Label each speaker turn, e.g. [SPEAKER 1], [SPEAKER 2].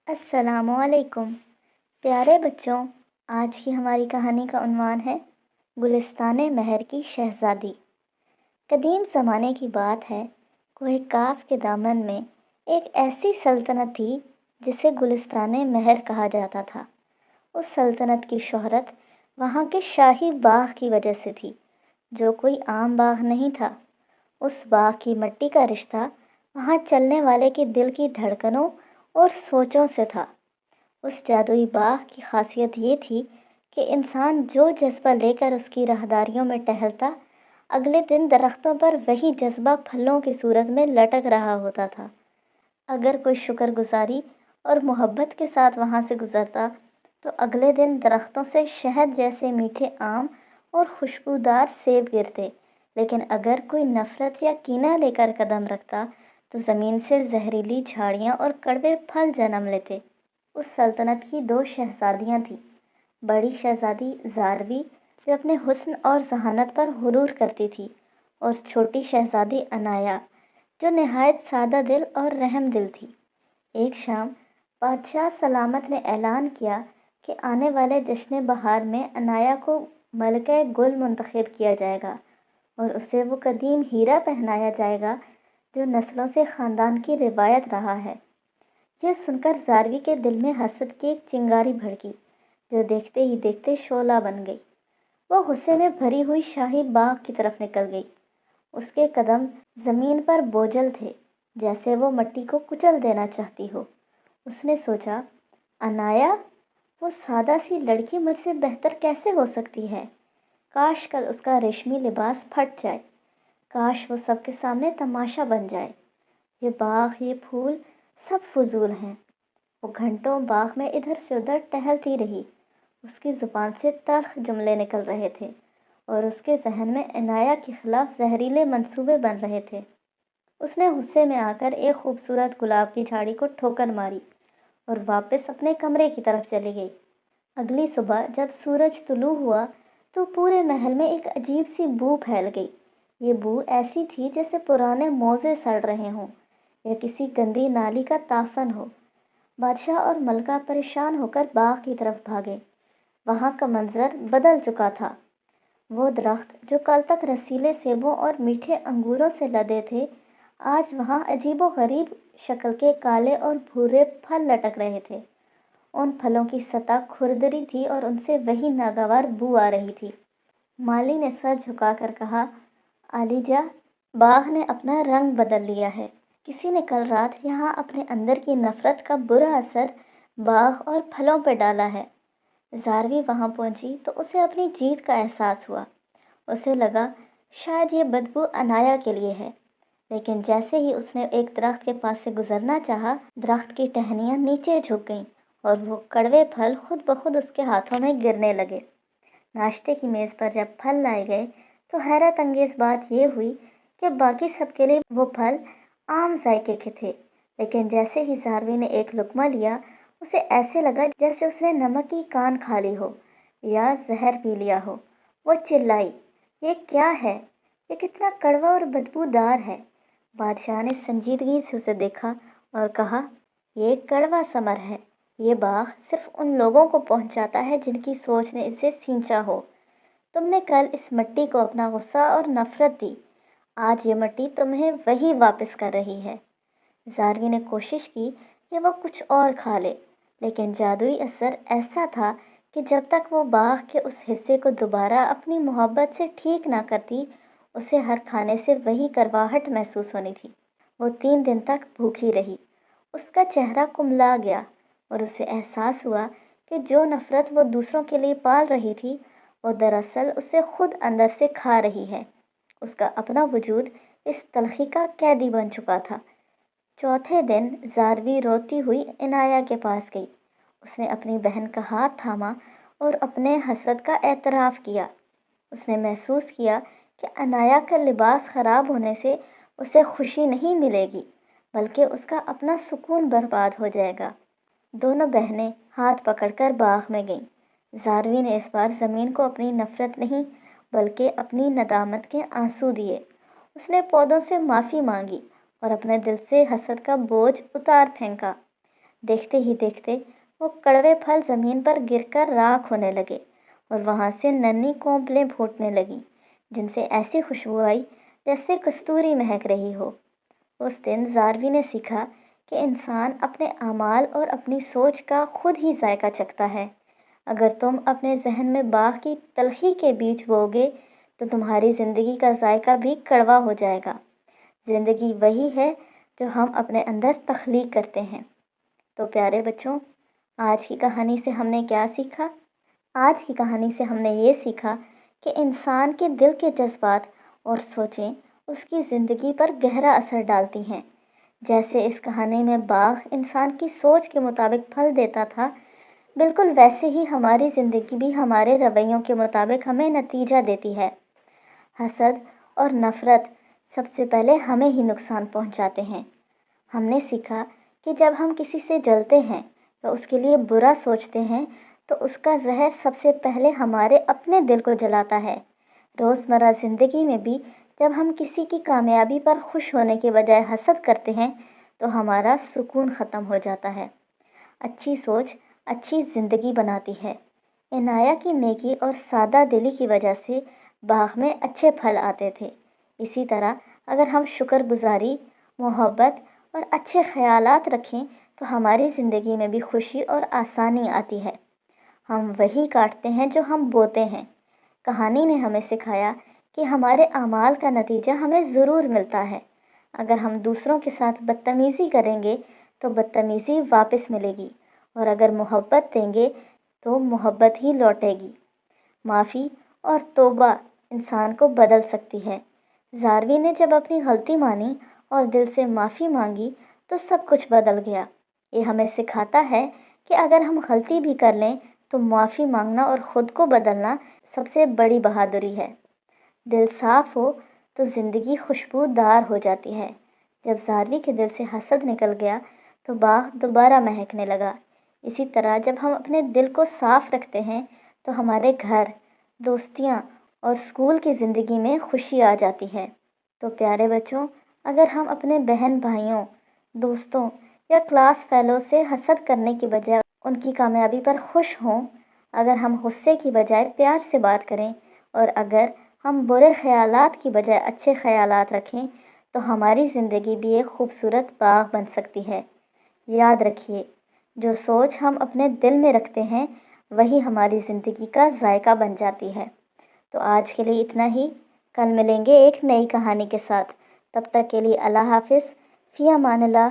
[SPEAKER 1] السلام علیکم پیارے بچوں، آج کی ہماری کہانی کا عنوان ہے گلستان مہر کی شہزادی۔ قدیم زمانے کی بات ہے، کوہ کاف کے دامن میں ایک ایسی سلطنت تھی جسے گلستان مہر کہا جاتا تھا۔ اس سلطنت کی شہرت وہاں کے شاہی باغ کی وجہ سے تھی، جو کوئی عام باغ نہیں تھا۔ اس باغ کی مٹی کا رشتہ وہاں چلنے والے کے دل کی دھڑکنوں اور سوچوں سے تھا۔ اس جادوئی باغ کی خاصیت یہ تھی کہ انسان جو جذبہ لے کر اس کی راہداریوں میں ٹہلتا، اگلے دن درختوں پر وہی جذبہ پھلوں کی صورت میں لٹک رہا ہوتا تھا۔ اگر کوئی شکر گزاری اور محبت کے ساتھ وہاں سے گزرتا تو اگلے دن درختوں سے شہد جیسے میٹھے آم اور خوشبودار سیب گرتے، لیکن اگر کوئی نفرت یا کینہ لے کر قدم رکھتا تو زمین سے زہریلی جھاڑیاں اور کڑوے پھل جنم لیتے۔ اس سلطنت کی دو شہزادیاں تھیں، بڑی شہزادی زاروی جو اپنے حسن اور ذہانت پر غرور کرتی تھی، اور چھوٹی شہزادی عنایا جو نہایت سادہ دل اور رحم دل تھی۔ ایک شام بادشاہ سلامت نے اعلان کیا کہ آنے والے جشن بہار میں عنایا کو ملکہ گل منتخب کیا جائے گا اور اسے وہ قدیم ہیرا پہنایا جائے گا جو نسلوں سے خاندان کی روایت رہا ہے۔ یہ سن کر زاروی کے دل میں حسد کی ایک چنگاری بھڑکی، جو دیکھتے ہی دیکھتے شعلہ بن گئی۔ وہ غصے میں بھری ہوئی شاہی باغ کی طرف نکل گئی۔ اس کے قدم زمین پر بوجھل تھے، جیسے وہ مٹی کو کچل دینا چاہتی ہو۔ اس نے سوچا، عنایا، وہ سادہ سی لڑکی مجھ سے بہتر کیسے ہو سکتی ہے؟ کاش کل اس کا ریشمی لباس پھٹ جائے، کاش وہ سب کے سامنے تماشا بن جائے۔ یہ باغ، یہ پھول، سب فضول ہیں۔ وہ گھنٹوں باغ میں ادھر سے ادھر ٹہلتی رہی۔ اس کی زبان سے تلخ جملے نکل رہے تھے اور اس کے ذہن میں عنایا کے خلاف زہریلے منصوبے بن رہے تھے۔ اس نے غصے میں آ کر ایک خوبصورت گلاب کی جھاڑی کو ٹھوکر ماری اور واپس اپنے کمرے کی طرف چلی گئی۔ اگلی صبح جب سورج طلوع ہوا تو پورے محل میں ایک عجیب سی بو پھیل گئی۔ یہ بو ایسی تھی جیسے پرانے موزے سڑ رہے ہوں یا کسی گندی نالی کا تافن ہو۔ بادشاہ اور ملکہ پریشان ہو کر باغ کی طرف بھاگے۔ وہاں کا منظر بدل چکا تھا۔ وہ درخت جو کل تک رسیلے سیبوں اور میٹھے انگوروں سے لدے تھے، آج وہاں عجیب و غریب شکل کے کالے اور بھورے پھل لٹک رہے تھے۔ ان پھلوں کی سطح کھردری تھی اور ان سے وہی ناگوار بو آ رہی تھی۔ مالی نے سر جھکا کر کہا، عالیجا، باغ نے اپنا رنگ بدل لیا ہے۔ کسی نے کل رات یہاں اپنے اندر کی نفرت کا برا اثر باغ اور پھلوں پہ ڈالا ہے۔ زاروی وہاں پہنچی تو اسے اپنی جیت کا احساس ہوا۔ اسے لگا شاید یہ بدبو عنایا کے لیے ہے، لیکن جیسے ہی اس نے ایک درخت کے پاس سے گزرنا چاہا، درخت کی ٹہنیاں نیچے جھک گئیں اور وہ کڑوے پھل خود بخود اس کے ہاتھوں میں گرنے لگے۔ ناشتے کی میز پر جب پھل لائے گئے تو حیرت انگیز بات یہ ہوئی کہ باقی سب کے لیے وہ پھل عام ذائقے کے تھے، لیکن جیسے ہی زاروی نے ایک لقمہ لیا، اسے ایسے لگا جیسے اس نے نمک کی کان کھا لی ہو یا زہر پی لیا ہو۔ وہ چلائی، یہ کیا ہے؟ یہ کتنا کڑوا اور بدبودار ہے۔ بادشاہ نے سنجیدگی سے اسے دیکھا اور کہا، یہ کڑوا ثمر ہے۔ یہ باغ صرف ان لوگوں کو پہنچاتا ہے جن کی سوچ نے اسے سینچا ہو۔ تم نے کل اس مٹی کو اپنا غصہ اور نفرت دی، آج یہ مٹی تمہیں وہی واپس کر رہی ہے۔ زاروی نے کوشش کی کہ وہ کچھ اور کھا لے، لیکن جادوئی اثر ایسا تھا کہ جب تک وہ باغ کے اس حصے کو دوبارہ اپنی محبت سے ٹھیک نہ کرتی، اسے ہر کھانے سے وہی کرواہٹ محسوس ہونی تھی۔ وہ 3 دن تک بھوکی رہی۔ اس کا چہرہ کملا گیا اور اسے احساس ہوا کہ جو نفرت وہ دوسروں کے لیے پال رہی تھی، وہ دراصل اسے خود اندر سے کھا رہی ہے۔ اس کا اپنا وجود اس تلخی کا قیدی بن چکا تھا۔ چوتھے دن زاروی روتی ہوئی عنایا کے پاس گئی۔ اس نے اپنی بہن کا ہاتھ تھاما اور اپنے حسد کا اعتراف کیا۔ اس نے محسوس کیا کہ عنایا کا لباس خراب ہونے سے اسے خوشی نہیں ملے گی، بلکہ اس کا اپنا سکون برباد ہو جائے گا۔ دونوں بہنیں ہاتھ پکڑ کر باغ میں گئیں۔ زاروی نے اس بار زمین کو اپنی نفرت نہیں بلکہ اپنی ندامت کے آنسو دیے۔ اس نے پودوں سے معافی مانگی اور اپنے دل سے حسد کا بوجھ اتار پھینکا۔ دیکھتے ہی دیکھتے وہ کڑوے پھل زمین پر گر کر راکھ ہونے لگے اور وہاں سے ننھی کونپلیں پھوٹنے لگیں جن سے ایسی خوشبو آئی جیسے کستوری مہک رہی ہو۔ اس دن زاروی نے سیکھا کہ انسان اپنے اعمال اور اپنی سوچ کا خود ہی ذائقہ چکھتا ہے۔ اگر تم اپنے ذہن میں باغ کی تلخی کے بیج بوؤگے تو تمہاری زندگی کا ذائقہ بھی کڑوا ہو جائے گا۔ زندگی وہی ہے جو ہم اپنے اندر تخلیق کرتے ہیں۔ تو پیارے بچوں، آج کی کہانی سے ہم نے کیا سیکھا؟ آج کی کہانی سے ہم نے یہ سیکھا کہ انسان کے دل کے جذبات اور سوچیں اس کی زندگی پر گہرا اثر ڈالتی ہیں۔ جیسے اس کہانی میں باغ انسان کی سوچ کے مطابق پھل دیتا تھا، بالکل ویسے ہی ہماری زندگی بھی ہمارے رویوں کے مطابق ہمیں نتیجہ دیتی ہے۔ حسد اور نفرت سب سے پہلے ہمیں ہی نقصان پہنچاتے ہیں۔ ہم نے سیکھا کہ جب ہم کسی سے جلتے ہیں یا اس کے لیے برا سوچتے ہیں تو اس کا زہر سب سے پہلے ہمارے اپنے دل کو جلاتا ہے۔ روزمرہ زندگی میں بھی جب ہم کسی کی کامیابی پر خوش ہونے کے بجائے حسد کرتے ہیں تو ہمارا سکون ختم ہو جاتا ہے۔ اچھی سوچ اچھی زندگی بناتی ہے۔ عنایہ کی نیکی اور سادہ دلی کی وجہ سے باغ میں اچھے پھل آتے تھے۔ اسی طرح اگر ہم شکر گزاری، محبت اور اچھے خیالات رکھیں تو ہماری زندگی میں بھی خوشی اور آسانی آتی ہے۔ ہم وہی کاٹتے ہیں جو ہم بوتے ہیں۔ کہانی نے ہمیں سکھایا کہ ہمارے اعمال کا نتیجہ ہمیں ضرور ملتا ہے۔ اگر ہم دوسروں کے ساتھ بدتمیزی کریں گے تو بدتمیزی واپس ملے گی، اور اگر محبت دیں گے تو محبت ہی لوٹے گی۔ معافی اور توبہ انسان کو بدل سکتی ہے۔ زاروی نے جب اپنی غلطی مانی اور دل سے معافی مانگی تو سب کچھ بدل گیا۔ یہ ہمیں سکھاتا ہے کہ اگر ہم غلطی بھی کر لیں تو معافی مانگنا اور خود کو بدلنا سب سے بڑی بہادری ہے۔ دل صاف ہو تو زندگی خوشبودار ہو جاتی ہے۔ جب زاروی کے دل سے حسد نکل گیا تو باغ دوبارہ مہکنے لگا۔ اسی طرح جب ہم اپنے دل کو صاف رکھتے ہیں تو ہمارے گھر، دوستیاں اور اسکول کی زندگی میں خوشی آ جاتی ہے۔ تو پیارے بچوں، اگر ہم اپنے بہن بھائیوں، دوستوں یا کلاس فیلو سے حسد کرنے کی بجائے ان کی کامیابی پر خوش ہوں، اگر ہم غصے کی بجائے پیار سے بات کریں اور اگر ہم برے خیالات کی بجائے اچھے خیالات رکھیں تو ہماری زندگی بھی ایک خوبصورت باغ بن سکتی ہے۔ یاد رکھیے، جو سوچ ہم اپنے دل میں رکھتے ہیں وہی ہماری زندگی کا ذائقہ بن جاتی ہے۔ تو آج کے لیے اتنا ہی۔ کل ملیں گے ایک نئی کہانی کے ساتھ۔ تب تک کے لیے اللہ حافظ، فی امان اللہ۔